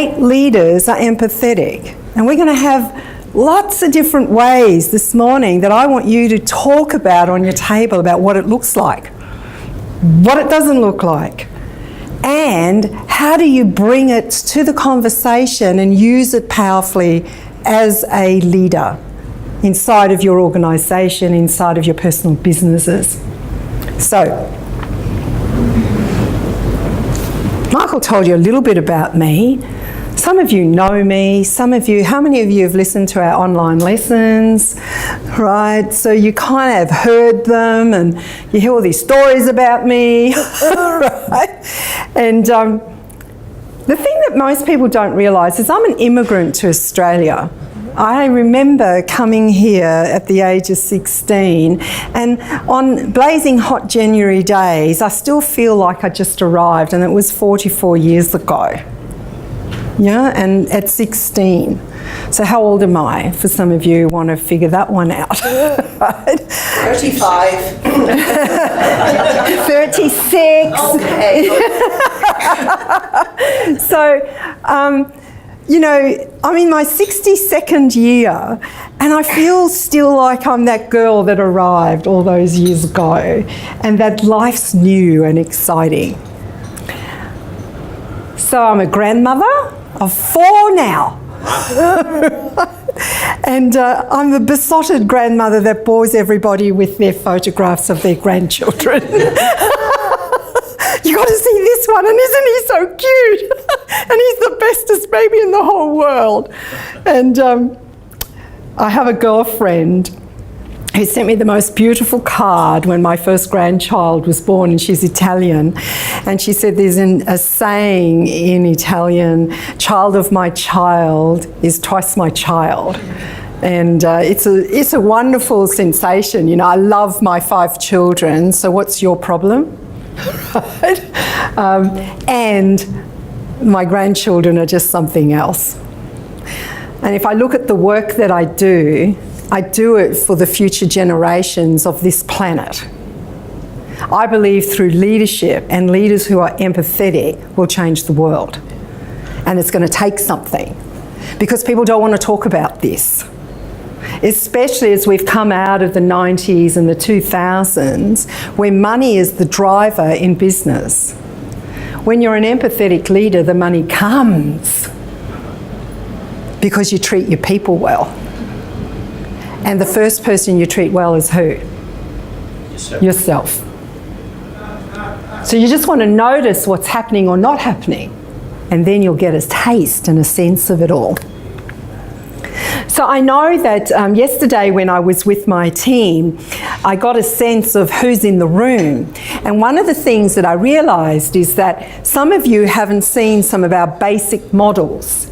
great leaders are empathetic. And we're going to have lots of different ways this morning that I want you to talk about on your table about what it looks like, what it doesn't look like, and how do you bring it to the conversation and use it powerfully as a leader inside of your organisation, inside of your personal businesses. So, Michael told you a little bit about me. Some of you know me, some of you, how many of you have listened to our online lessons, right? So you kind of have heard them and you hear all these stories about me, right? And the thing that most people don't realise is I'm an immigrant to Australia. I remember coming here at the age of 16, and on blazing hot January days, I still feel like I just arrived, and it was 44 years ago. Yeah, and at 16. So how old am I? For some of you who want to figure that one out. Right? 35. 36. Okay. So, you know, I'm in my 62nd year and I feel still like I'm that girl that arrived all those years ago and that life's new and exciting. So I'm a grandmother of 4 now. And I'm the besotted grandmother that bores everybody with their photographs of their grandchildren. You got to see this one, and isn't he so cute? And he's the bestest baby in the whole world. And I have a girlfriend who sent me the most beautiful card when my first grandchild was born, and she's Italian. And she said there's a saying in Italian, child of my child is twice my child. And it's a wonderful sensation. You know, I love my 5 children, so what's your problem? Right? And my grandchildren are just something else. And if I look at the work that I do it for the future generations of this planet. I believe through leadership and leaders who are empathetic will change the world. And it's going to take something because people don't want to talk about this. Especially as we've come out of the 90s and the 2000s, where money is the driver in business. When you're an empathetic leader, the money comes because you treat your people well. And the first person you treat well is who? Yourself. So you just want to notice what's happening or not happening, and then you'll get a taste and a sense of it all. So I know that yesterday when I was with my team, I got a sense of who's in the room. And one of the things that I realised is that some of you haven't seen some of our basic models.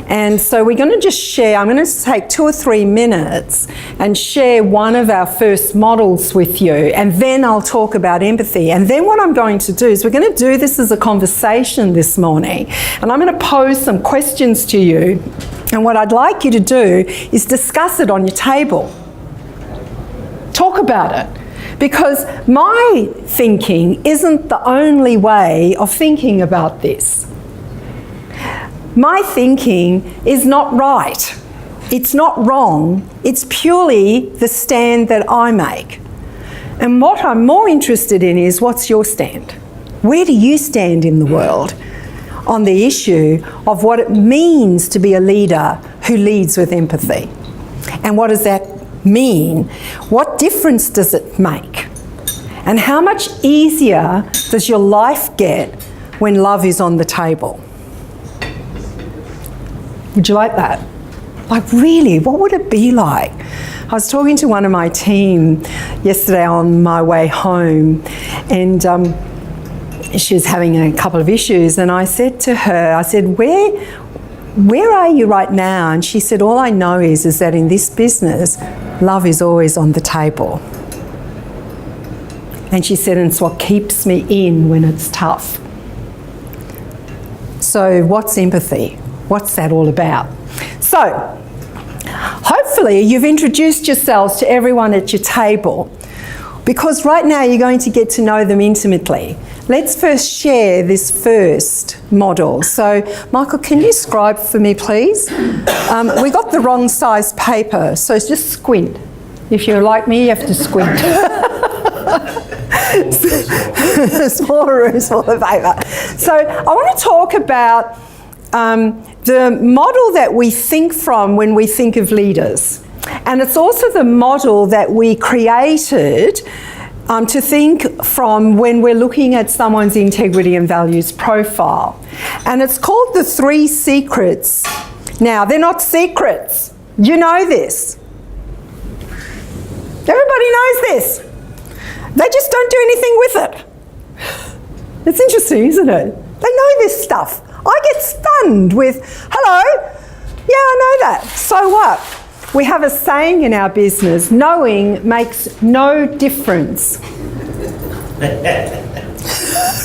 And so we're going to just share, I'm going to take 2 or 3 minutes and share one of our first models with you, and then I'll talk about empathy. And then what I'm going to do is we're going to do this as a conversation this morning, and I'm going to pose some questions to you, and what I'd like you to do is discuss it on your table. Talk about it. Because my thinking isn't the only way of thinking about this. My thinking is not right. It's not wrong. It's purely the stand that I make. And what I'm more interested in is what's your stand? Where do you stand in the world on the issue of what it means to be a leader who leads with empathy? And what does that mean? What difference does it make? And how much easier does your life get when love is on the table? Would you like that? Like really, what would it be like? I was talking to one of my team yesterday on my way home, and she was having a couple of issues, and I said to her, I said, where are you right now? And she said, all I know is that in this business, love is always on the table. And she said, and it's what keeps me in when it's tough. So what's empathy? What's that all about? So, hopefully you've introduced yourselves to everyone at your table, because right now you're going to get to know them intimately. let's first share this first model. So, Michael, can you scribe for me, please? We got the wrong size paper, so just squint. If you're like me, you have to squint. Smaller room, smaller paper. So, I want to talk about the model that we think from when we think of leaders. And it's also the model that we created to think from when we're looking at someone's integrity and values profile. And it's called the 3 secrets. Now, they're not secrets. You know this. Everybody knows this. They just don't do anything with it. It's interesting, isn't it? They know this stuff. I get stunned with, hello, yeah, I know that. So what? We have a saying in our business, knowing makes no difference.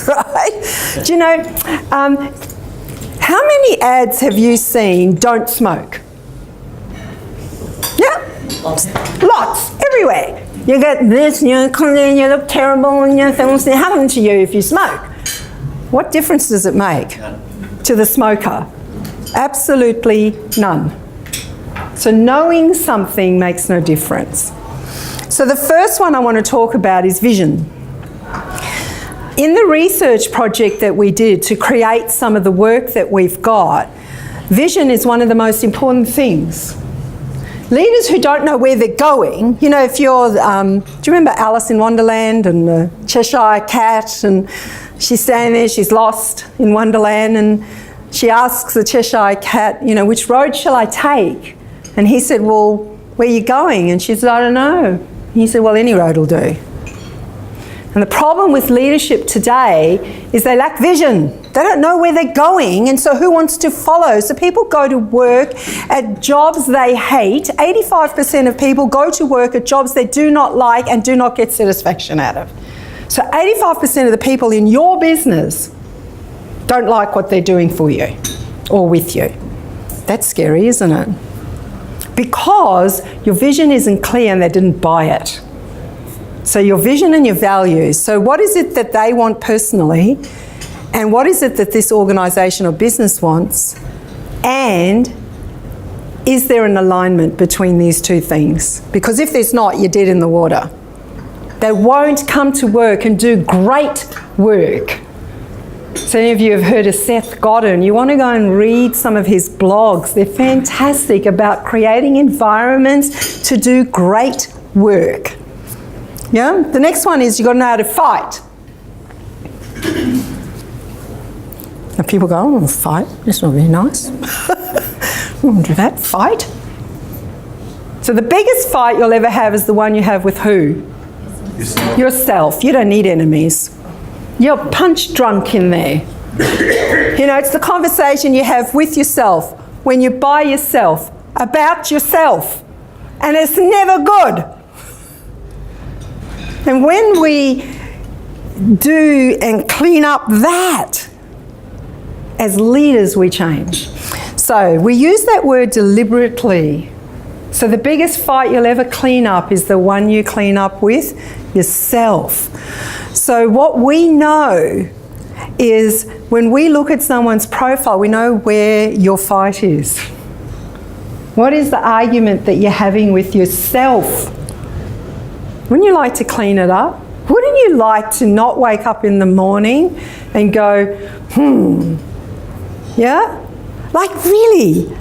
Right? Do you know, how many ads have you seen, don't smoke? Yeah? Lots, everywhere. You get this, you come in, you look terrible, and things happen to you if you smoke. What difference does it make to the smoker? Absolutely none. So knowing something makes no difference. So the first one I want to talk about is vision. In the research project that we did to create some of the work that we've got, vision is one of the most important things. Leaders who don't know where they're going, you know, if you're, do you remember Alice in Wonderland and the Cheshire Cat, and she's standing there, she's lost in Wonderland, and she asks the Cheshire Cat, you know, which road shall I take? And he said, well, where are you going? And she said, I don't know. And he said, well, any road will do. And the problem with leadership today is they lack vision. They don't know where they're going, and so who wants to follow? So people go to work at jobs they hate. 85% of people go to work at jobs they do not like and do not get satisfaction out of. So 85% of the people in your business don't like what they're doing for you or with you. That's scary, isn't it? Because your vision isn't clear and they didn't buy it. So your vision and your values. So what is it that they want personally? And what is it that this organisation or business wants? And is there an alignment between these two things? Because if there's not, you're dead in the water. They won't come to work and do great work. So any of you have heard of Seth Godin. You want to go and read some of his blogs. They're fantastic about creating environments to do great work. Yeah? The next one is you've got to know how to fight. And people go, oh, fight, that's not very nice. We won't do that, fight. So the biggest fight you'll ever have is the one you have with who? Yourself. You don't need enemies. You're punch drunk in there. You know, it's the conversation you have with yourself when you're by yourself, about yourself. And it's never good. And when we do and clean up that, as leaders we change. So we use that word deliberately. So the biggest fight you'll ever clean up is the one you clean up with yourself. So what we know is when we look at someone's profile, we know where your fight is. What is the argument that you're having with yourself? Wouldn't you like to clean it up? Wouldn't you like to not wake up in the morning and go, yeah? Like really?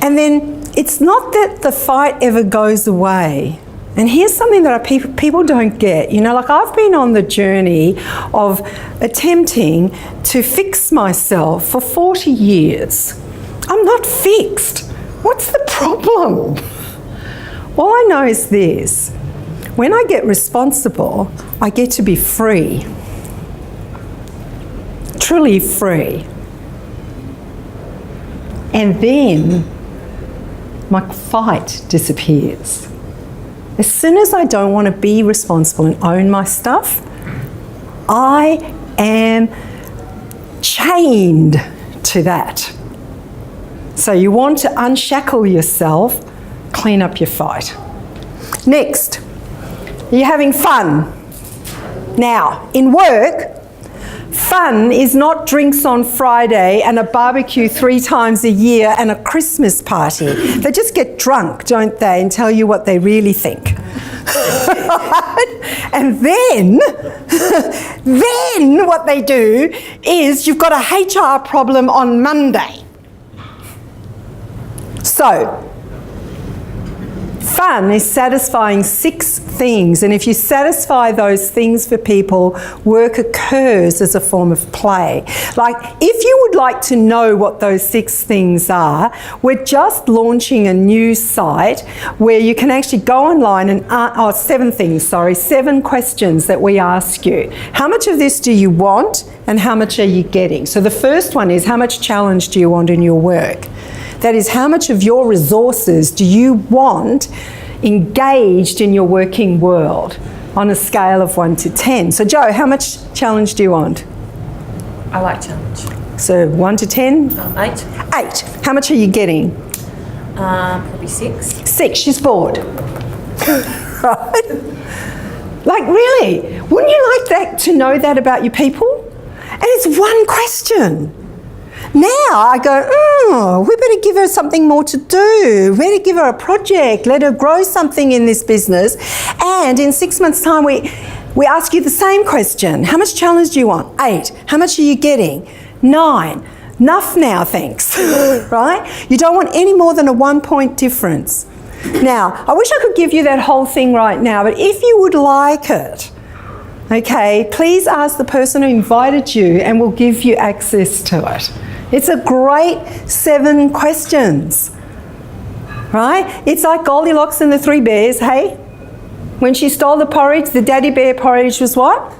And then it's not that the fight ever goes away. And here's something that people don't get. You know, like I've been on the journey of attempting to fix myself for 40 years. I'm not fixed. What's the problem? All I know is this. When I get responsible, I get to be free. Truly free. And then my fight disappears. As soon as I don't want to be responsible and own my stuff, I am chained to that. So you want to unshackle yourself, clean up your fight. Next, are you having fun? Now, in work, Fun is not drinks on Friday and a barbecue 3 times a year and a Christmas party. They just get drunk, don't they, and tell you what they really think. And then what they do is you've got a HR problem on Monday. So, fun is satisfying 6 things, and if you satisfy those things for people, work occurs as a form of play. Like, if you would like to know what those 6 things are, we're just launching a new site where you can actually go online and 7 things, 7 questions that we ask you. How much of this do you want, and how much are you getting? So the first one is, how much challenge do you want in your work? That is, how much of your resources do you want engaged in your working world on a scale of 1 to 10? So Jo, how much challenge do you want? I like challenge. So 1 to 10? 8. 8. How much are you getting? Probably 6. 6. She's bored. Right? Like, really? Wouldn't you like that to know that about your people? And it's 1 question. Now I go, we better give her something more to do. We better give her a project, let her grow something in this business. And in 6 months' time, we ask you the same question. How much challenge do you want? 8. How much are you getting? 9. Enough now, thanks. Right? You don't want any more than a 1-point difference. Now, I wish I could give you that whole thing right now, but if you would like it, okay, please ask the person who invited you and we'll give you access to it. It's a great 7 questions, right? It's like Goldilocks and the 3 bears, hey? When she stole the porridge, the daddy bear porridge was what?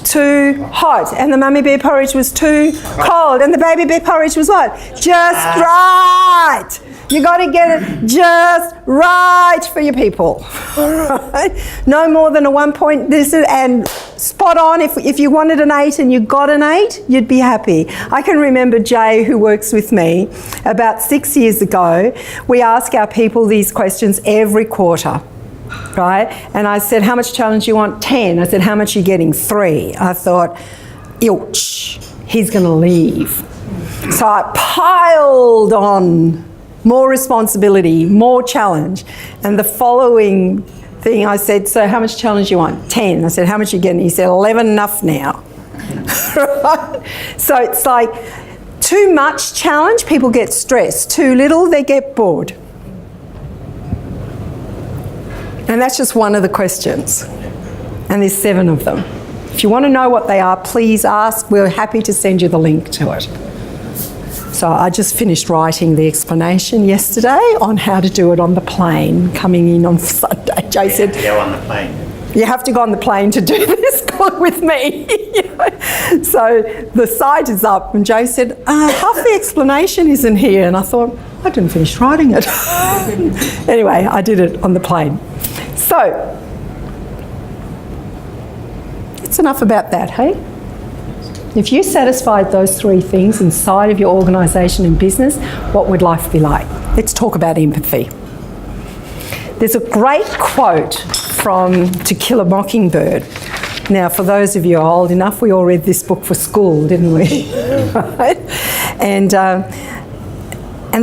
Too hot. And the mummy bear porridge was too cold. And the baby bear porridge was what? Just right. You got to get it just right for your people. Right? No more than a 1 point. And spot on. If you wanted an 8 and you got an 8, you'd be happy. I can remember Jay, who works with me, about 6 years ago, we ask our people these questions every quarter. Right? And I said, how much challenge do you want? 10. I said, how much are you getting? 3. I thought, ouch, he's going to leave. So I piled on more responsibility, more challenge. And the following thing I said, so how much challenge do you want? 10. I said, how much are you getting? He said, 11, enough now. Right? So it's like, too much challenge, people get stressed. Too little, they get bored. And that's just one of the questions. And there's 7 of them. If you want to know what they are, please ask. We're happy to send you the link to it. So I just finished writing the explanation yesterday on how to do it on the plane coming in on Sunday. Jay said, go on the plane. You have to go on the plane to do this with me. So the site is up and Jay said, half the explanation isn't here. And I thought, I didn't finish writing it. Anyway, I did it on the plane. So, it's enough about that, hey? If you satisfied those 3 things inside of your organisation and business, what would life be like? Let's talk about empathy. There's a great quote from To Kill a Mockingbird. Now, for those of you old enough, we all read this book for school, didn't we? Right? And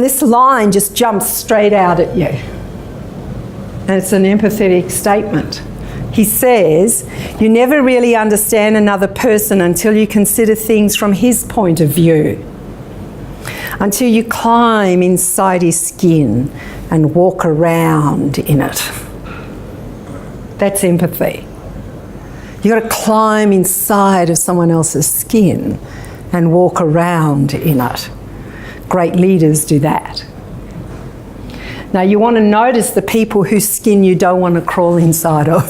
this line just jumps straight out at you. And it's an empathetic statement. He says, you never really understand another person until you consider things from his point of view, until you climb inside his skin and walk around in it. That's empathy. You've got to climb inside of someone else's skin and walk around in it. Great leaders do that. Now, you want to notice the people whose skin you don't want to crawl inside of.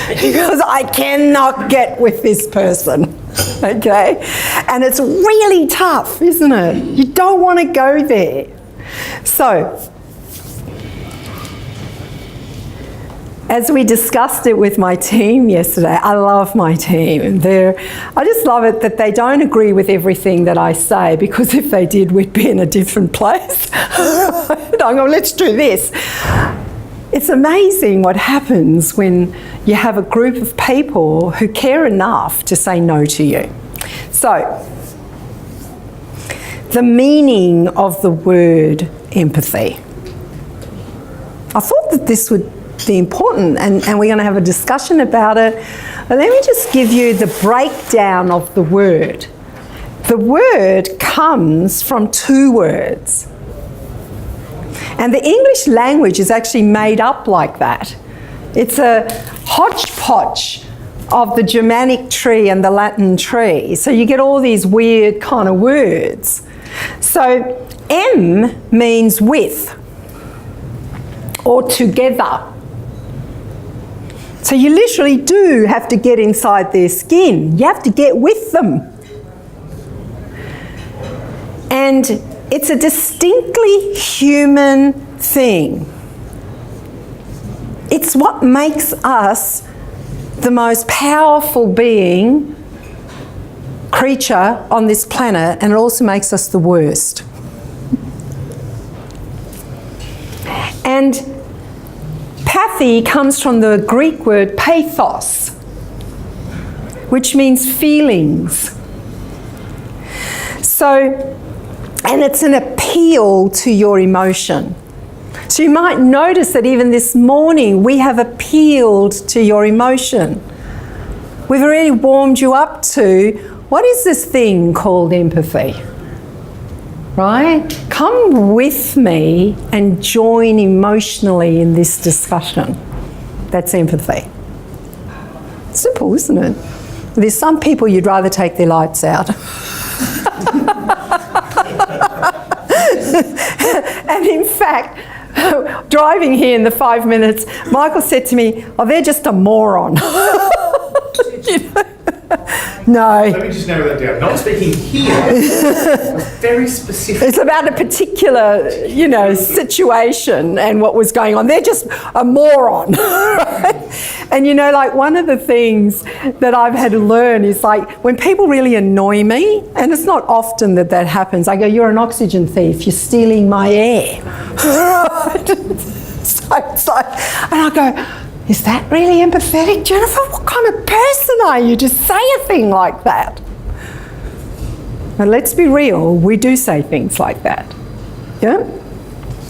Because I cannot get with this person, okay? And it's really tough, isn't it? You don't want to go there. So, as we discussed it with my team yesterday, I love my team. I just love it that they don't agree with everything that I say, because if they did, we'd be in a different place. I'm going, let's do this. it's amazing what happens when you have a group of people who care enough to say no to you. So, the meaning of the word empathy. I thought that this would be important, and we're going to have a discussion about it. But let me just give you the breakdown of the word. The word comes from two words. And the English language is actually made up like that. It's a hodgepodge of the Germanic tree and the Latin tree. So you get all these weird kind of words. So M means with or together. So you literally do have to get inside their skin. You have to get with them. And it's a distinctly human thing. It's what makes us the most powerful creature on this planet, and it also makes us the worst. And pathy comes from the Greek word pathos, which means feelings. So, and it's an appeal to your emotion. So you might notice that even this morning we have appealed to your emotion. We've already warmed you up to, what is this thing called empathy? Right? Come with me and join emotionally in this discussion. That's empathy. Simple, isn't it? There's some people you'd rather take their lights out. And in fact, driving here in the 5 minutes, Michael said to me, oh, they're just a moron. You know? No. Let me just narrow that down. Not speaking here, very specific. It's about a particular, situation and what was going on. They're just a moron. Right? And one of the things that I've had to learn is when people really annoy me, and it's not often that happens, I go, you're an oxygen thief, you're stealing my air. Right? So it's and I go, is that really empathetic, Jennifer? What kind of person are you to say a thing like that? Now, let's be real, we do say things like that. Yeah?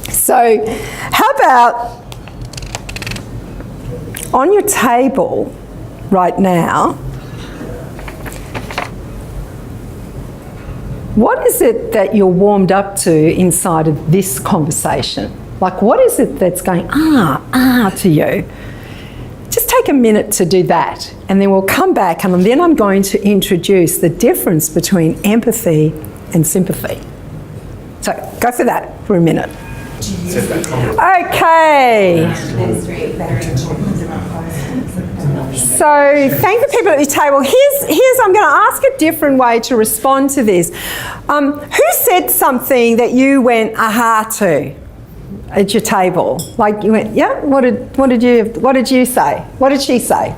So, how about on your table right now, what is it that you're warmed up to inside of this conversation? What is it that's going, to you? Just take a minute to do that, and then we'll come back, and then I'm going to introduce the difference between empathy and sympathy. So go for that for a minute. Okay. So thank the people at the table. Here's I'm going to ask a different way to respond to this. Who said something that you went aha to at your table? You went, yeah. What did you say? What did she say?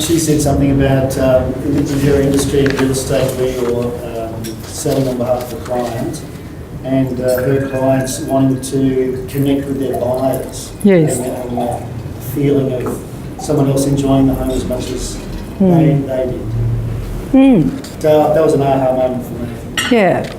She said something about in your industry in real estate where you're selling on behalf of the client, and her clients wanting to connect with their buyers. Yes. And the feeling of someone else enjoying the home as much as they did. So that was an aha moment for me. Yeah.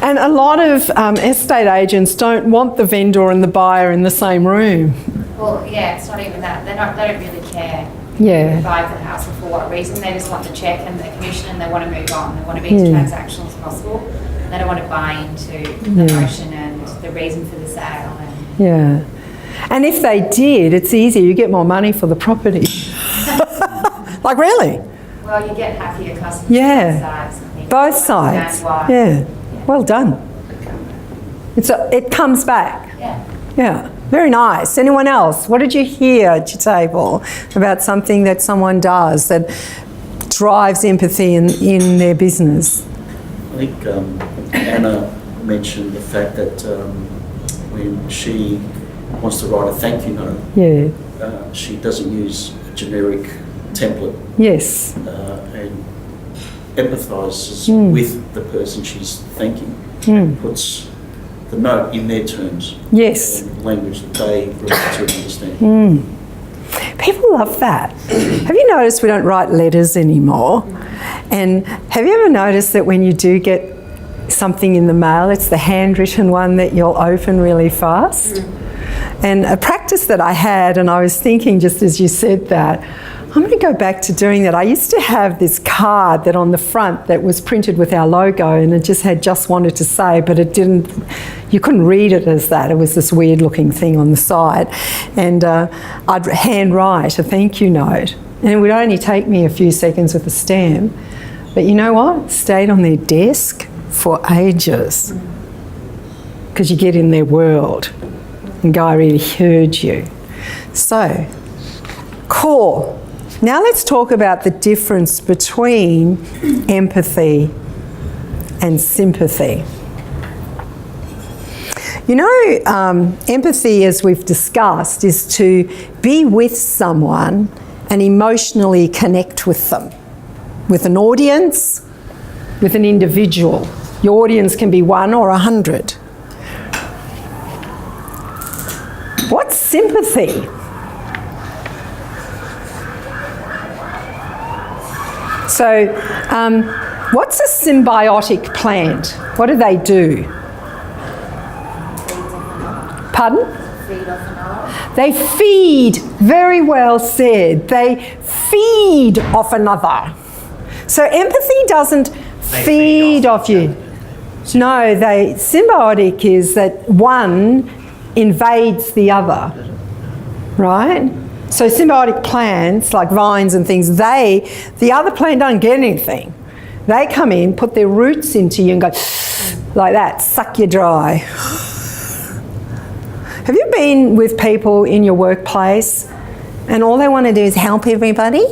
And a lot of estate agents don't want the vendor and the buyer in the same room. Well, yeah, it's not even that. They don't really care. Yeah. Who buy for the house and for what reason. They just want the check and the commission, and they want to move on. They want to be as transactional as possible. They don't want to buy into the emotion and the reason for the sale. Yeah. And if they did, it's easier. You get more money for the property. Really? Well, you get happier customers. Yeah. Both sides. Yeah. Well done. It comes back. Yeah. Yeah. Very nice. Anyone else? What did you hear at your table about something that someone does that drives empathy in their business? I think Anna mentioned the fact that when she wants to write a thank you note, she doesn't use a generic template. Yes. And empathises with the person she's thanking and puts the note in their terms. Yes. And language that they relate to and understand. People love that. Have you noticed we don't write letters anymore? And have you ever noticed that when you do get something in the mail, it's the handwritten one that you'll open really fast? And a practice that I had, and I was thinking just as you said that, I'm going to go back to doing that. I used to have this card that on the front that was printed with our logo, and it just had "just wanted to say," but it didn't, you couldn't read it as that. It was this weird looking thing on the side. And I'd handwrite a thank you note. And it would only take me a few seconds with a stamp. But you know what? It stayed on their desk for ages. Because you get in their world and go, I really heard you. So, core. Now let's talk about the difference between empathy and sympathy. You know, empathy, as we've discussed, is to be with someone and emotionally connect with them, with an audience, with an individual. Your audience can be 1 or 100. What's sympathy? So, what's a symbiotic plant? What do they do? Pardon? Feed off another. They feed, very well said. They feed off another. So empathy doesn't feed off you. No, symbiotic is that one invades the other, right? So symbiotic plants, like vines and things, the other plant don't get anything. They come in, put their roots into you and go like that, suck you dry. Have you been with people in your workplace and all they want to do is help everybody?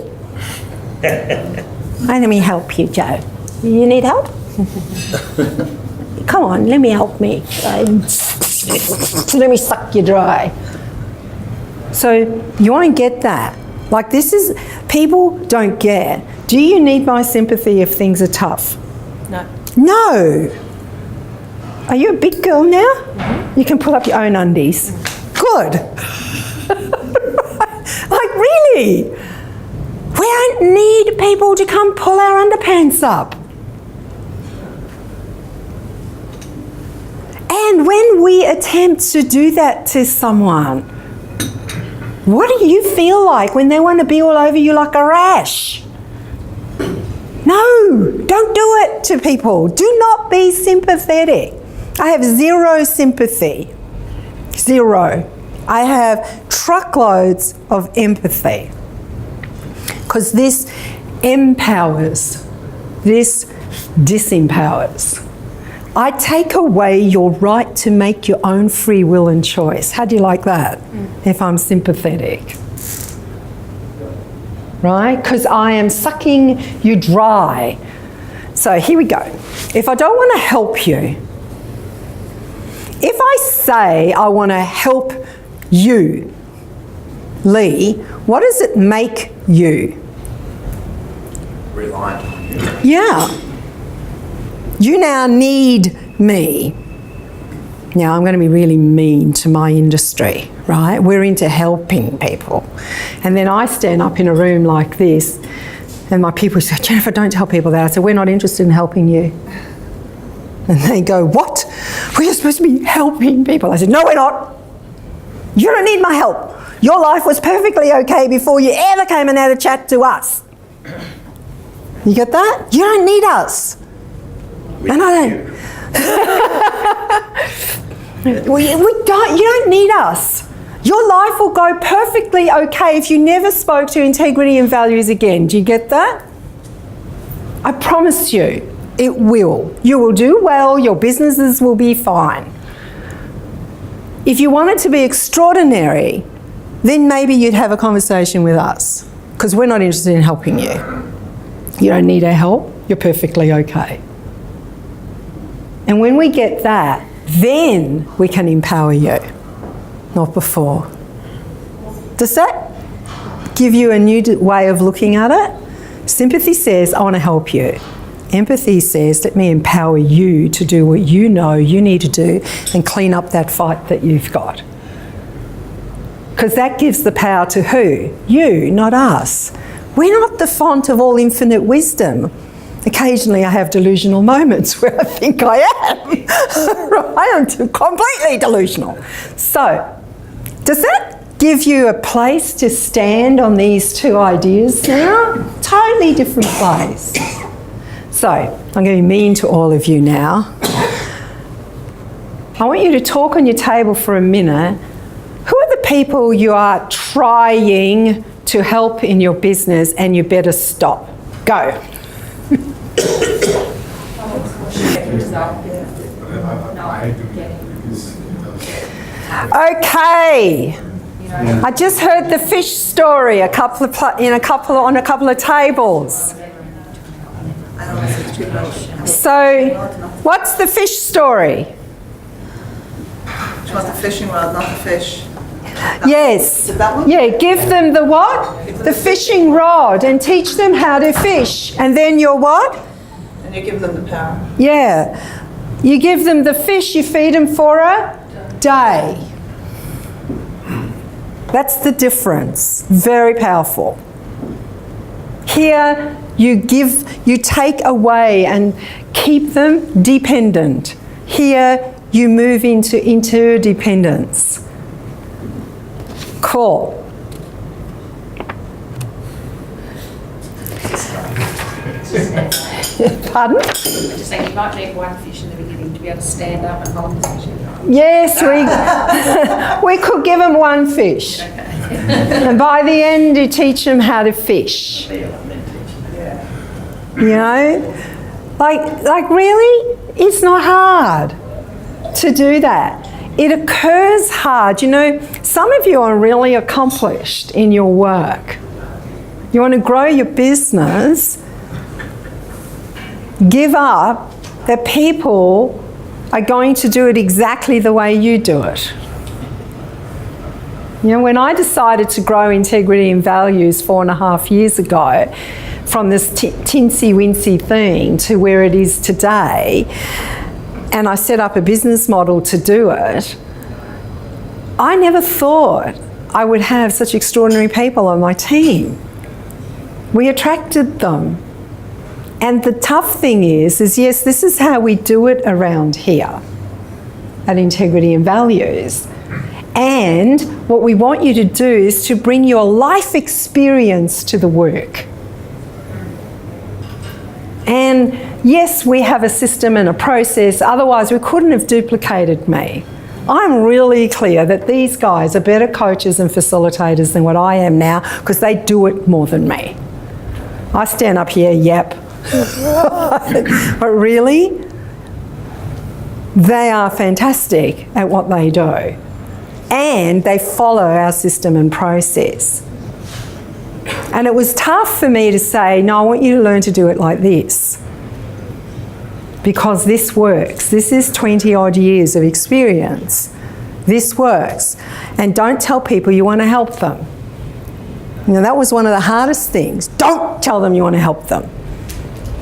Let me help you, Joe. You need help? Come on, let me help me. Let me suck you dry. So you won't get that. Like people don't get, do you need my sympathy if things are tough? No. No. Are you a big girl now? Mm-hmm. You can pull up your own undies. Good. Like really? We don't need people to come pull our underpants up. And when we attempt to do that to someone, what do you feel like when they want to be all over you like a rash? No, don't do it to people. Do not be sympathetic. I have zero sympathy. Zero. I have truckloads of empathy. Because this empowers, this disempowers. I take away your right to make your own free will and choice. How do you like that? If I'm sympathetic? Right? Because I am sucking you dry. So here we go. If I don't want to help you, if I say I want to help you, Lee, what does it make you? Reliant on you. Yeah. You now need me. Now, I'm going to be really mean to my industry, right? We're into helping people. And then I stand up in a room like this, and my people say, Jennifer, don't tell people that. I said, we're not interested in helping you. And they go, what? We're supposed to be helping people. I said, no, we're not. You don't need my help. Your life was perfectly okay before you ever came and had a chat to us. You get that? You don't need us. And I don't. You don't need us. Your life will go perfectly okay if you never spoke to integrity and values again. Do you get that? I promise you, it will. You will do well, your businesses will be fine. If you want it to be extraordinary, then maybe you'd have a conversation with us, because we're not interested in helping you. You don't need our help, you're perfectly okay. And when we get that, then we can empower you, not before. Does that give you a new way of looking at it? Sympathy says, I want to help you. Empathy says, let me empower you to do what you know you need to do and clean up that fight that you've got. Because that gives the power to who? You, not us. We're not the font of all infinite wisdom. Occasionally I have delusional moments where I think I am. Right? I'm completely delusional. So, does that give you a place to stand on these two ideas now? Totally different place. So, I'm going to be mean to all of you now. I want you to talk on your table for a minute. Who are the people you are trying to help in your business and you better stop? Go. Okay. I just heard the fish story on a couple of tables. So, what's the fish story? She wants the fishing rod, not the fish. Yes. Is it that one? Yeah, give them the what? The fishing rod and teach them how to fish. And then you're what? And you're giving them the power. Yeah. You give them the fish, you feed them for a day. That's the difference. Very powerful. Here, you take away and keep them dependent. Here, you move into interdependence. Cool. Pardon? Just saying, you might need one fish in the beginning to be able to stand up and hold the fish. Yes, we could give them one fish. And by the end, you teach them how to fish. You know? Like really? It's not hard to do that. It occurs hard. You know, some of you are really accomplished in your work. You want to grow your business, give up that people are going to do it exactly the way you do it. You know, when I decided to grow Integrity and Values 4.5 years ago, from this tinsy-wincy thing to where it is today, and I set up a business model to do it, I never thought I would have such extraordinary people on my team. We attracted them. And the tough thing is yes, this is how we do it around here at Integrity and Values. And what we want you to do is to bring your life experience to the work. And yes, we have a system and a process, otherwise we couldn't have duplicated me. I'm really clear that these guys are better coaches and facilitators than what I am now because they do it more than me. I stand up here, yep. But really, they are fantastic at what they do. And they follow our system and process. And it was tough for me to say, no, I want you to learn to do it like this. Because this works. This is 20 odd years of experience. This works. And don't tell people you want to help them. You know, that was one of the hardest things. Don't tell them you want to help them.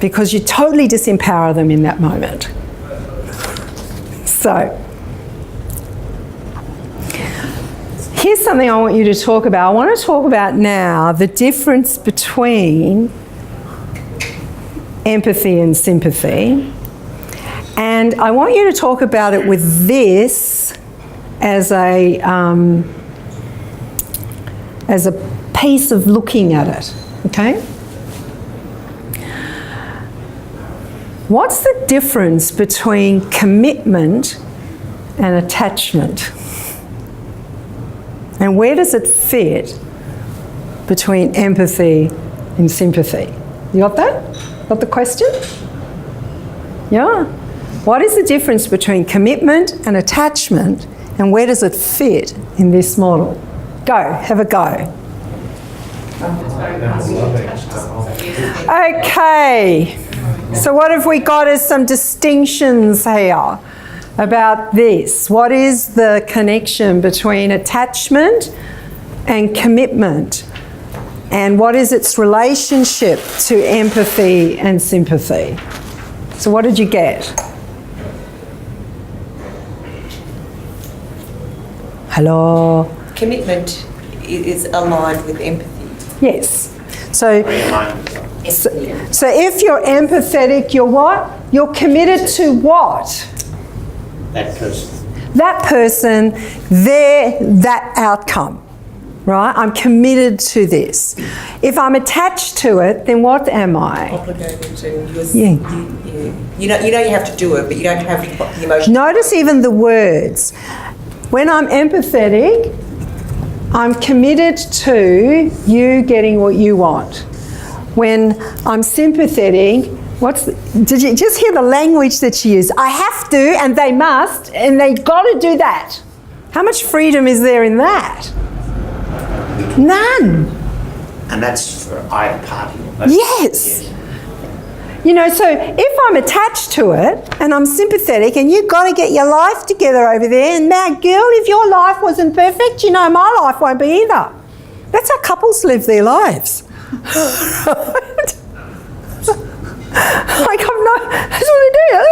Because you totally disempower them in that moment. So, here's something I want you to talk about. I want to talk about now the difference between empathy and sympathy. And I want you to talk about it with this as a piece of looking at it, okay? What's the difference between commitment and attachment? And where does it fit between empathy and sympathy? You got that? Got the question? Yeah. What is the difference between commitment and attachment, and where does it fit in this model? Go, have a go. Okay. So what have we got as some distinctions here about this? What is the connection between attachment and commitment? And what is its relationship to empathy and sympathy? So what did you get? Hello? commitment is aligned with empathy. Yes. So if you're empathetic, you're what? You're committed to what? That person. That person, that outcome, right? I'm committed to this. If I'm attached to it, then what am I? Obligated to. Yeah. You know you have to do it, but you don't have the emotion. Notice even the words. When I'm empathetic, I'm committed to you getting what you want. When I'm sympathetic, did you just hear the language that she used? I have to, and they must, and they got to do that. How much freedom is there in that? None. And that's for either party. Yes. You know, so if I'm attached to it and I'm sympathetic and you've got to get your life together over there, and now, girl, if your life wasn't perfect, you know, my life won't be either. That's how couples live their lives. Right? Like, that's what they do.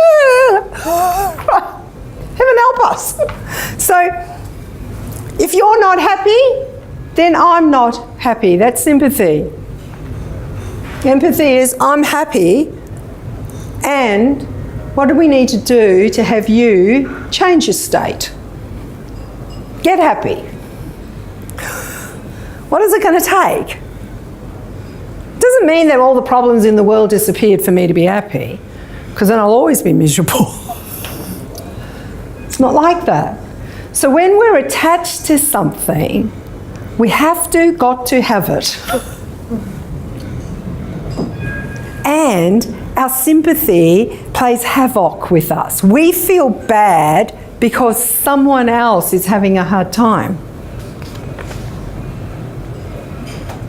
Heaven help us. So, if you're not happy, then I'm not happy. That's sympathy. Empathy is I'm happy, and what do we need to do to have you change your state? Get happy. What is it going to take? Doesn't mean that all the problems in the world disappeared for me to be happy, because then I'll always be miserable. It's not like that. So when we're attached to something, we got to have it. And our sympathy plays havoc with us. We feel bad because someone else is having a hard time.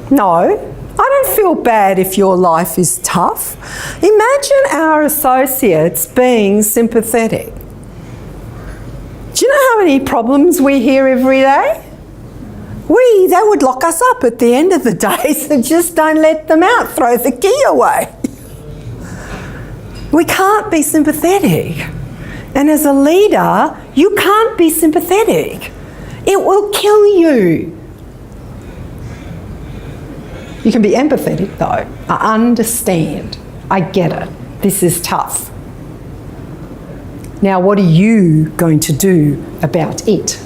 No, I don't feel bad if your life is tough. Imagine our associates being sympathetic. Do you know how many problems we hear every day? They would lock us up at the end of the day, so just don't let them out, throw the key away. We can't be sympathetic. And as a leader, you can't be sympathetic. It will kill you. You can be empathetic though. I understand. I get it. This is tough. Now, what are you going to do about it?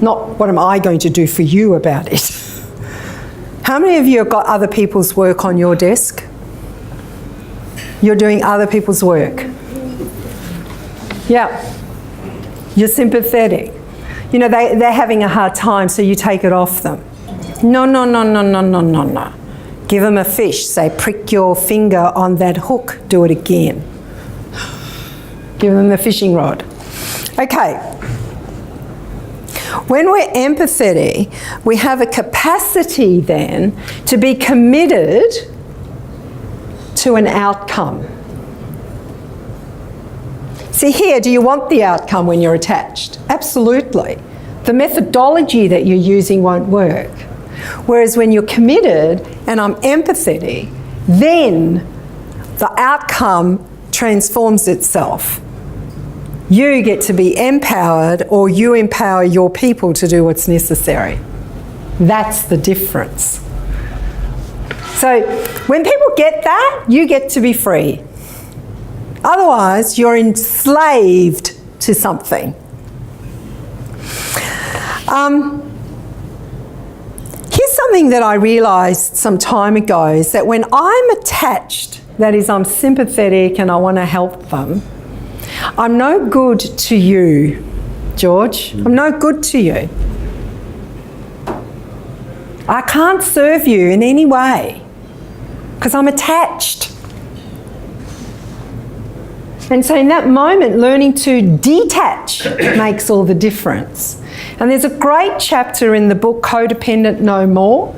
Not what am I going to do for you about it? How many of you have got other people's work on your desk? You're doing other people's work. Yeah. You're sympathetic. You know, they're having a hard time, so you take it off them. No. Give them a fish. Say, prick your finger on that hook. Do it again. Give them the fishing rod. Okay. When we're empathetic, we have a capacity then to be committed to an outcome. See here, do you want the outcome when you're attached? Absolutely. The methodology that you're using won't work. Whereas when you're committed and I'm empathetic, then the outcome transforms itself. You get to be empowered, or you empower your people to do what's necessary. That's the difference. So when people get that, you get to be free. Otherwise, you're enslaved to something. Here's something that I realised some time ago, is that when I'm attached, that is, I'm sympathetic and I want to help them, I'm no good to you, George. I'm no good to you. I can't serve you in any way because I'm attached. And so in that moment, learning to detach makes all the difference. And there's a great chapter in the book Codependent No More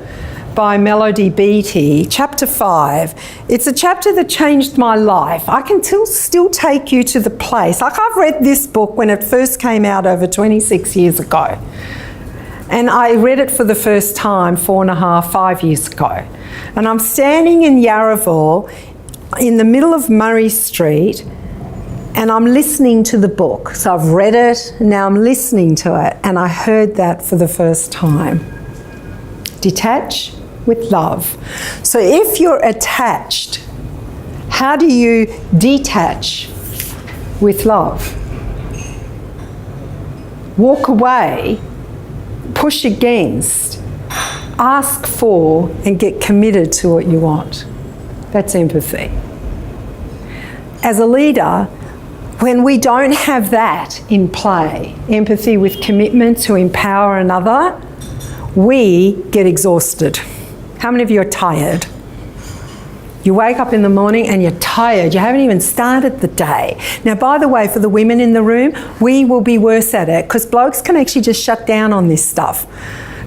by Melody Beattie, chapter 5. It's a chapter that changed my life. I can still take you to the place. Like, I've read this book when it first came out over 26 years ago. And I read it for the first time 5 years ago. And I'm standing in Yarraville in the middle of Murray Street, and I'm listening to the book. So I've read it, now I'm listening to it, and I heard that for the first time. Detach with love. So if you're attached, how do you detach with love? Walk away, push against, ask for, and get committed to what you want. That's empathy. As a leader, when we don't have that in play, empathy with commitment to empower another, we get exhausted. How many of you are tired? You wake up in the morning and you're tired. You haven't even started the day. Now, by the way, for the women in the room, we will be worse at it because blokes can actually just shut down on this stuff.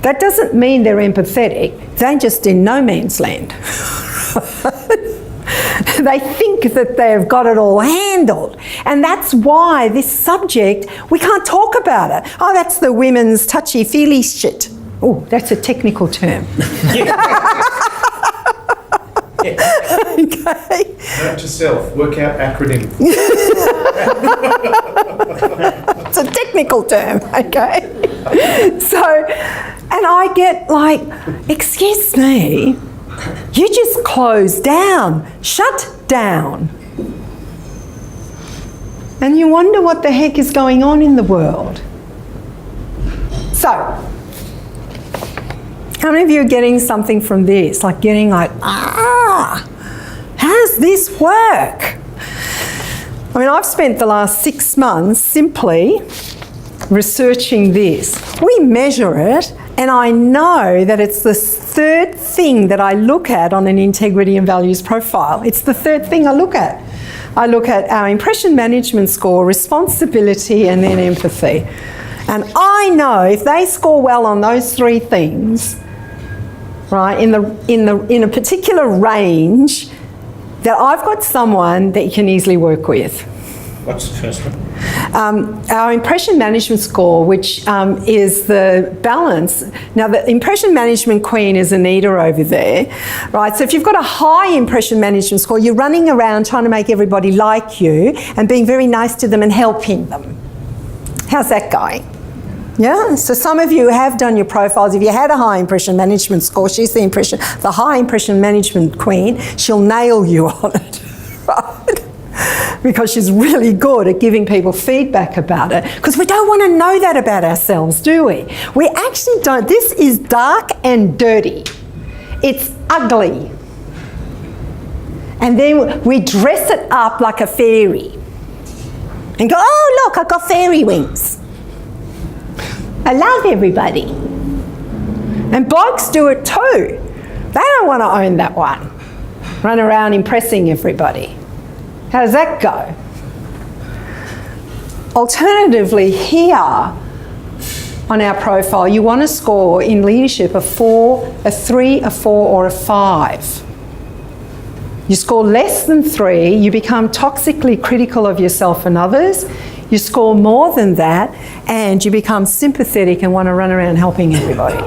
That doesn't mean they're empathetic. They're just in no man's land. They think that they've got it all handled. And that's why this subject, we can't talk about it. Oh, that's the women's touchy-feely shit. Oh, that's a technical term. Okay. Note to self, work out acronym. It's a technical term, okay? So, and I get like, excuse me, you just closed down, shut down. And you wonder what the heck is going on in the world. So, how many of you are getting something from this? Like getting like, how does this work? I mean, I've spent the last 6 months simply researching this. We measure it, and I know that it's the third thing that I look at on an integrity and values profile. It's the third thing I look at. I look at our impression management score, responsibility, and then empathy. And I know if they score well on those 3 things, right, in a particular range, that I've got someone that you can easily work with. What's the first one? Our impression management score, which is the balance. Now, the impression management queen is Anita over there, right? So if you've got a high impression management score, you're running around trying to make everybody like you and being very nice to them and helping them. How's that going? Yeah, so some of you have done your profiles. If you had a high impression management score, she's the high impression management queen. She'll nail you on it, right? Because she's really good at giving people feedback about it. Because we don't want to know that about ourselves, do we? We actually don't. This is dark and dirty. It's ugly. And then we dress it up like a fairy. And go, oh, look, I've got fairy wings. I love everybody. And blokes do it too. They don't want to own that one. Run around impressing everybody. How does that go? Alternatively, here on our profile, you want to score in leadership a 4, a 3, a 4, or a 5. You score less than 3, you become toxically critical of yourself and others. You score more than that, and you become sympathetic and want to run around helping everybody.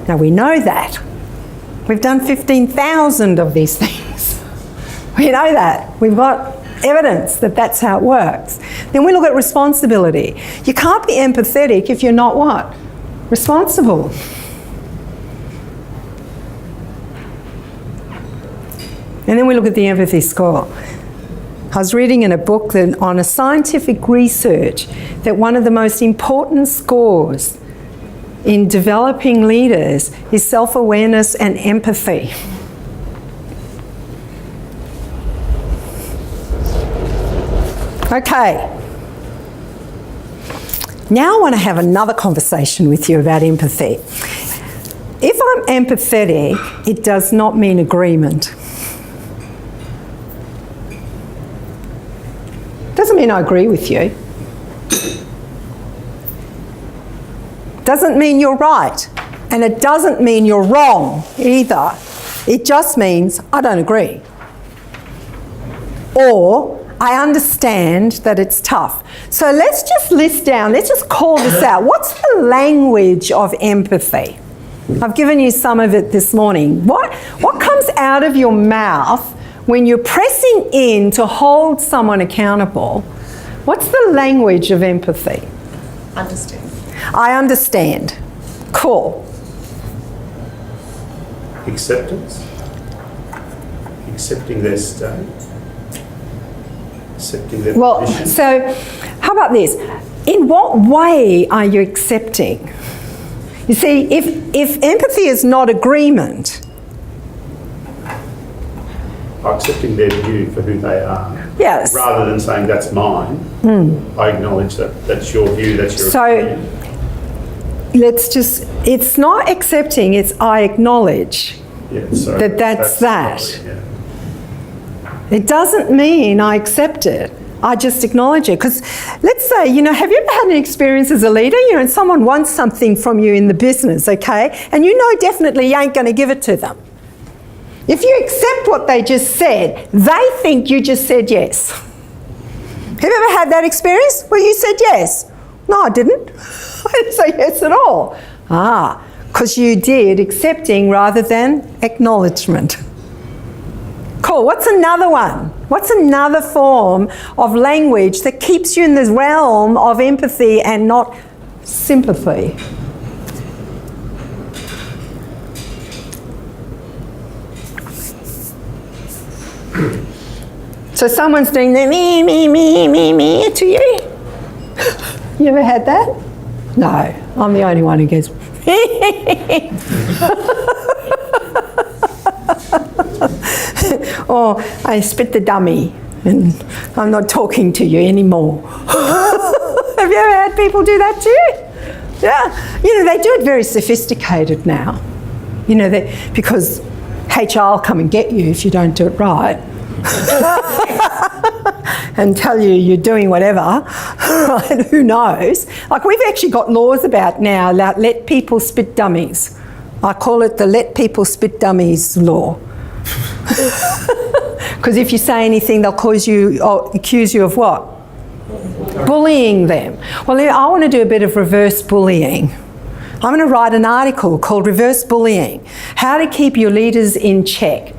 Now, we know that. We've done 15,000 of these things. We know that. We've got evidence that that's how it works. Then we look at responsibility. You can't be empathetic if you're not what? Responsible. And then we look at the empathy score. I was reading in a book that on a scientific research that one of the most important scores in developing leaders is self-awareness and empathy. Okay. Now I want to have another conversation with you about empathy. If I'm empathetic, it does not mean agreement. Doesn't mean I agree with you. Doesn't mean you're right. And it doesn't mean you're wrong either. It just means I don't agree. Or I understand that it's tough. So let's just list down, let's just call this out. What's the language of empathy? I've given you some of it this morning. What comes out of your mouth when you're pressing in to hold someone accountable, what's the language of empathy? Understand. I understand. Cool. Acceptance. Accepting their state. Accepting their Well, position. so how about this? In what way are you accepting? You see, if empathy is not agreement, Accepting their view for who they are. yes. Rather than saying that's mine, I acknowledge that that's your view, that's your So opinion. it's not accepting, it's I acknowledge. Yeah, so that's that. probably, yeah. It doesn't mean I accept it. I just acknowledge it. Because let's say, have you ever had an experience as a leader, and someone wants something from you in the business, okay? And you know definitely you ain't going to give it to them. If you accept what they just said, they think you just said yes. Have you ever had that experience where you said yes? No, I didn't. I didn't say yes at all. Because you did accepting rather than acknowledgement. Cool. What's another one? What's another form of language that keeps you in the realm of empathy and not sympathy? So someone's doing the me to you. You ever had that? No, I'm the only one who goes. Or I spit the dummy and I'm not talking to you anymore. Have you ever had people do that to you? Yeah, they do it very sophisticated now. Because HR will come and get you if you don't do it right. And tell you you're doing whatever, right? Who knows? Like we've actually got laws about now, let people spit dummies. I call it the let people spit dummies law. Because if you say anything, they'll accuse you of what? Bullying them. Well, I want to do a bit of reverse bullying. I'm going to write an article called Reverse Bullying, How to Keep Your Leaders in Check.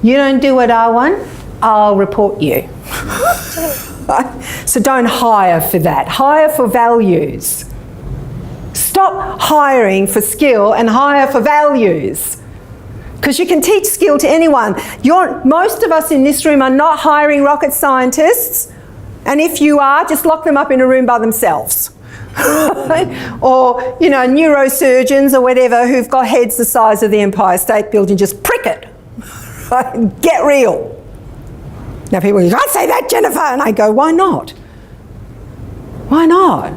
You don't do what I want, I'll report you. So don't hire for that. Hire for values. Stop hiring for skill and hire for values. Because you can teach skill to anyone. Most of us in this room are not hiring rocket scientists. And if you are, just lock them up in a room by themselves. Or, neurosurgeons or whatever who've got heads the size of the Empire State Building, just prick it. Get real. Now people go, you can't say that, Jennifer. And I go, why not? Why not?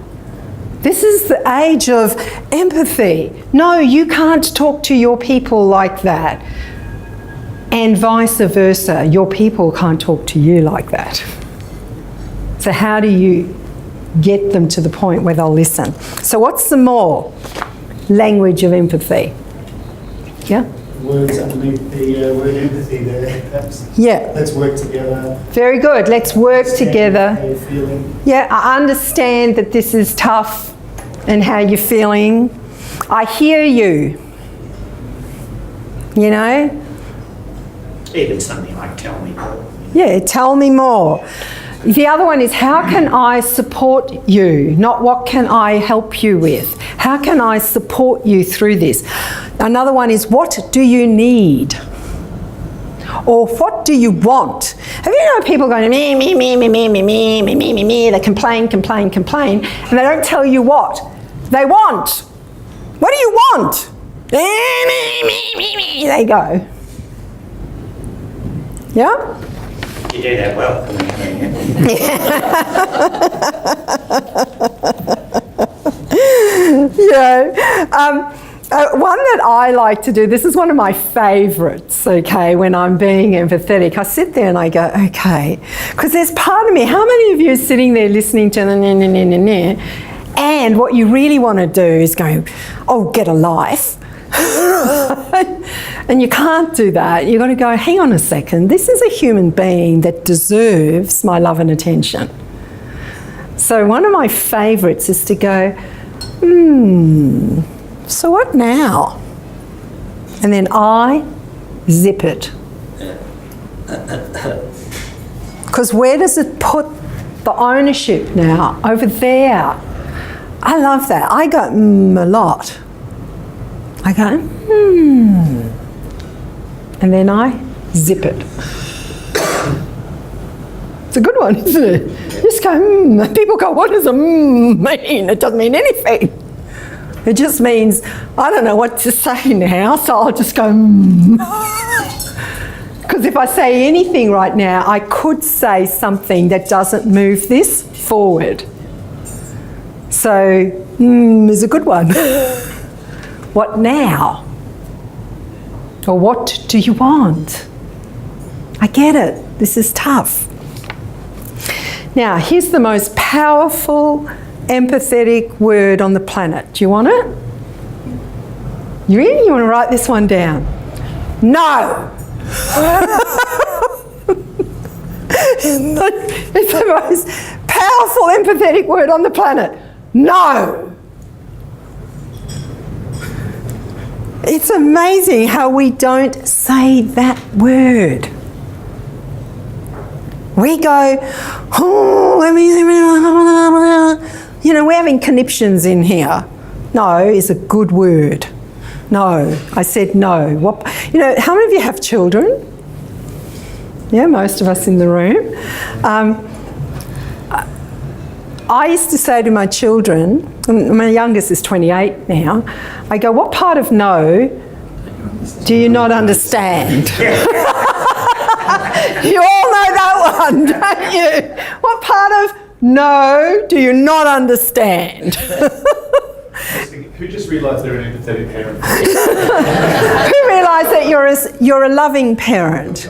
This is the age of empathy. No, you can't talk to your people like that. And vice versa, your people can't talk to you like that. So how do you get them to the point where they'll listen? So what's the more language of empathy? Yeah? Words underneath the word empathy there, perhaps. Yeah. Let's work together. Very good. Let's work together. How you're feeling. Yeah, I understand that this is tough and how you're feeling. I hear you. Even something like tell me more. Yeah, tell me more. The other one is how can I support you? Not what can I help you with? How can I support you through this? Another one is what do you need? Or what do you want? Have you known people going me, they complain, and they don't tell you what they want. What do you want? They go. Yeah? You do that well. One that I like to do, this is one of my favourites, okay, when I'm being empathetic. I sit there and I go, okay, because there's part of me, how many of you are sitting there listening to and what you really want to do is go, oh, get a life. And you can't do that. You've got to go, hang on a second, this is a human being that deserves my love and attention. So one of my favourites is to go, so what now? And then I zip it. Because where does it put the ownership now? Over there. I love that. I go a lot. I go and then I zip it. It's a good one, isn't it? You just go People go, what does mean? It doesn't mean anything. It just means, I don't know what to say now, so I'll just go Because if I say anything right now, I could say something that doesn't move this forward. So, is a good one. What now? Or what do you want? I get it. This is tough. Now, here's the most powerful empathetic word on the planet. Do you want it? You really? You want to write this one down? No! It's the most powerful empathetic word on the planet. No! It's amazing how we don't say that word. We go, we're having conniptions in here. No is a good word. No. I said no. What? How many of you have children? Yeah, most of us in the room. I used to say to my children, my youngest is 28 now, I go, what part of no do you not understand? You all know that one, don't you? What part of no do you not understand? Who just realised they're an empathetic parent? Who realised that you're a loving parent?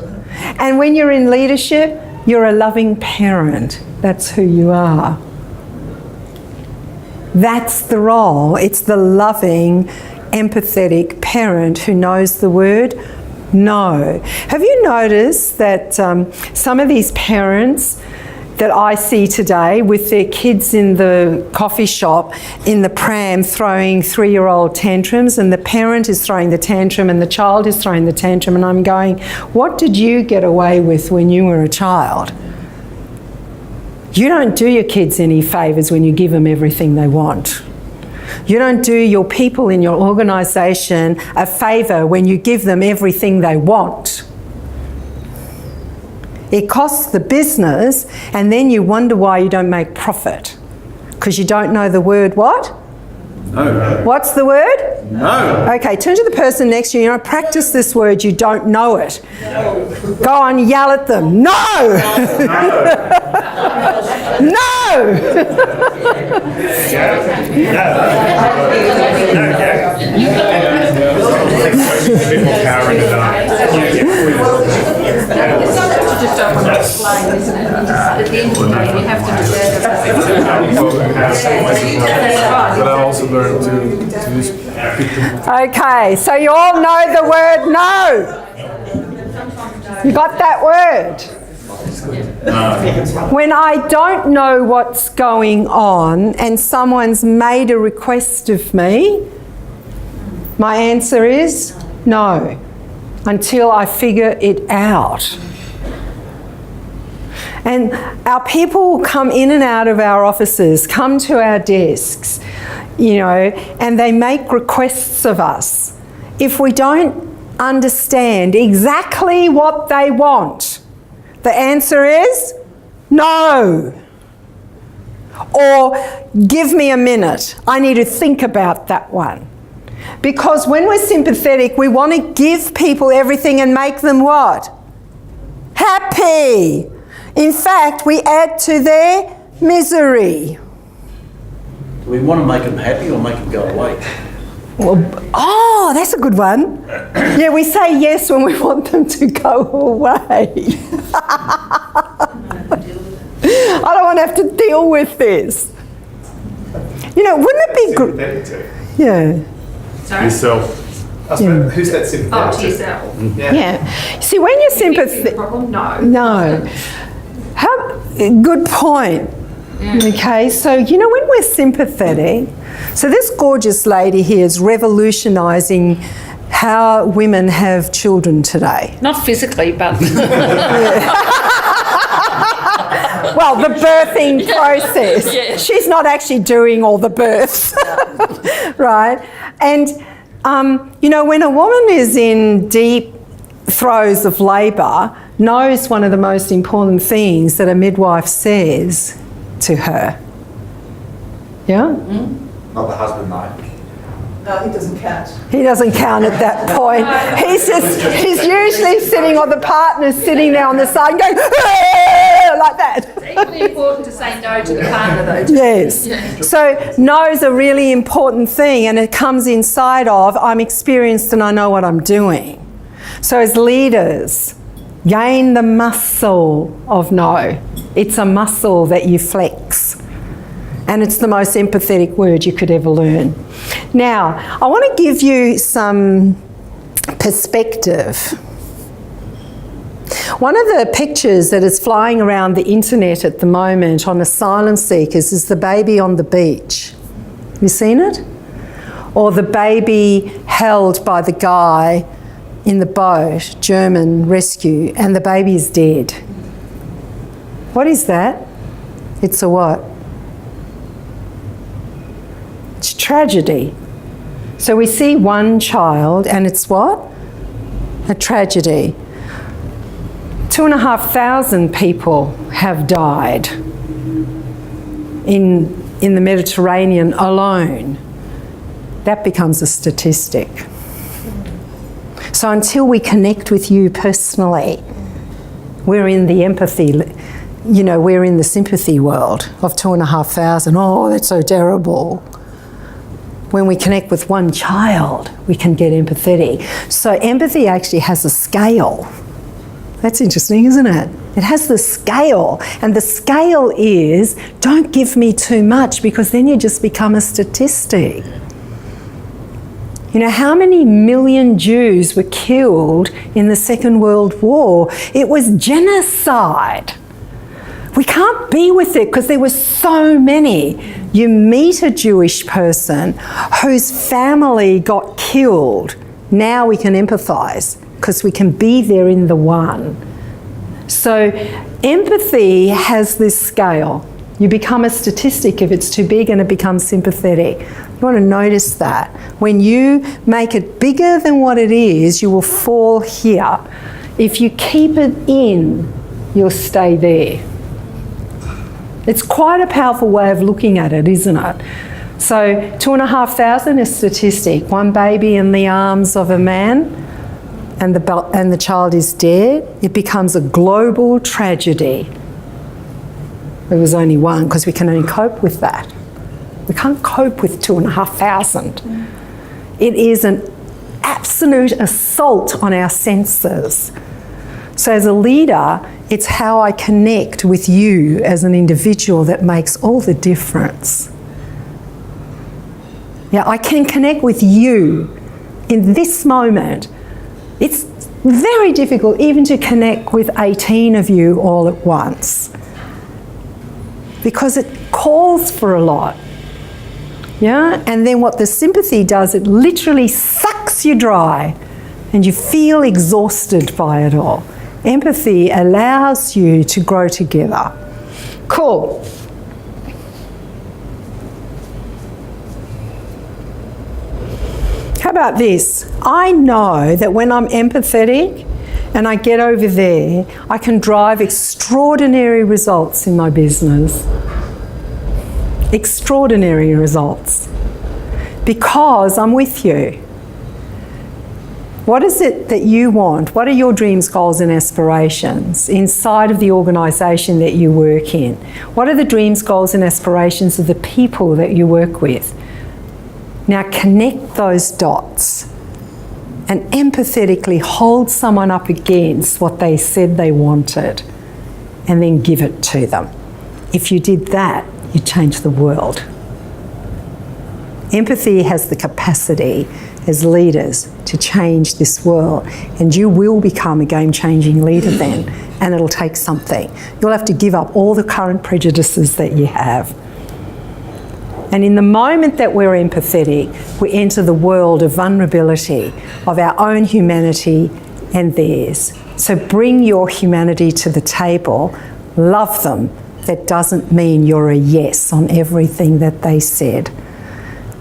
And when you're in leadership, you're a loving parent. That's who you are. That's the role. It's the loving, empathetic parent who knows the word no. Have you noticed that some of these parents that I see today with their kids in the coffee shop, in the pram, throwing 3-year-old tantrums, and the parent is throwing the tantrum and the child is throwing the tantrum, and I'm going, what did you get away with when you were a child? You don't do your kids any favours when you give them everything they want. You don't do your people in your organisation a favour when you give them everything they want. It costs the business, and then you wonder why you don't make profit. Because you don't know the word what? No. What's the word? No. Okay, turn to the person next to you. Practice this word, you don't know it. No. Go on, yell at them. No! No! Just don't want to explain, isn't it? At the end of the day, you have to But I also learned to use. Okay, so you all know the word no. You got that word? When I don't know what's going on and someone's made a request of me, my answer is no, until I figure it out. And our people come in and out of our offices, come to our desks, and they make requests of us. If we don't understand exactly what they want, the answer is no. Or give me a minute. I need to think about that one. Because when we're sympathetic, we want to give people everything and make them what? Happy. In fact, we add to their misery. Do we want to make them happy or make them go away? Well, that's a good one. Yeah, we say yes when we want them to go away. I don't want to have to deal with this. Wouldn't it be good? Yeah. Sorry? Yourself. Who's that sympathetic to yourself. Yeah. See, when you're sympathetic... problem? No. No. Good point. Okay, so when we're sympathetic, so this gorgeous lady here is revolutionising how women have children today. Not physically, but Well, the birthing process. Yeah. She's not actually doing all the births, right? And, you know, when a woman is in deep throes of labour, knows one of the most important things that a midwife says to her. Yeah? Not the husband, though. No, he doesn't count. He doesn't count at that point. He's usually sitting, or the partner's sitting there on the side going, "Aah!" like that. It's equally important to say no to the partner, though. Yes. So no is a really important thing, and it comes inside of, I'm experienced and I know what I'm doing. So as leaders, gain the muscle of no. It's a muscle that you flex. And it's the most empathetic word you could ever learn. Now, I want to give you some perspective. One of the pictures that is flying around the internet at the moment on asylum seekers is the baby on the beach. Have you seen it? Or the baby held by the guy in the boat, German rescue, and the baby is dead. What is that? It's a what? It's tragedy. So we see one child and it's what? A tragedy. 2,500 people have died in the Mediterranean alone. That becomes a statistic. So until we connect with you personally, we're in the empathy, you know, we're in the sympathy world of 2,500. Oh, that's so terrible. When we connect with one child, we can get empathetic. So empathy actually has a scale. That's interesting, isn't it? It has the scale. And the scale is, don't give me too much, because then you just become a statistic. You know, how many million Jews were killed in the Second World War? It was genocide. We can't be with it because there were so many. You meet a Jewish person whose family got killed. Now we can empathise because we can be there in the one. So empathy has this scale. You become a statistic if it's too big, and it becomes sympathetic. You want to notice that. When you make it bigger than what it is, you will fall here. If you keep it in, you'll stay there. It's quite a powerful way of looking at it, isn't it? So 2,500 is statistic. One baby in the arms of a man and the child is dead. It becomes a global tragedy. There was only one because we can only cope with that. We can't cope with 2,500. It is an absolute assault on our senses. So as a leader, it's how I connect with you as an individual that makes all the difference. Yeah, I can connect with you in this moment. It's very difficult even to connect with 18 of you all at once, because it calls for a lot. Yeah, and then what the sympathy does, it literally sucks you dry and you feel exhausted by it all. Empathy allows you to grow together. Cool. How about this? I know that when I'm empathetic and I get over there, I can drive extraordinary results in my business. Extraordinary results. Because I'm with you. What is it that you want? What are your dreams, goals and aspirations inside of the organisation that you work in? What are the dreams, goals and aspirations of the people that you work with? Now connect those dots and empathetically hold someone up against what they said they wanted and then give it to them. If you did that, you change the world. Empathy has the capacity as leaders to change this world, and you will become a game-changing leader then, and it'll take something. You'll have to give up all the current prejudices that you have. And in the moment that we're empathetic, we enter the world of vulnerability, of our own humanity and theirs. So bring your humanity to the table, love them. That doesn't mean you're a yes on everything that they said.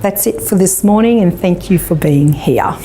That's it for this morning, and thank you for being here.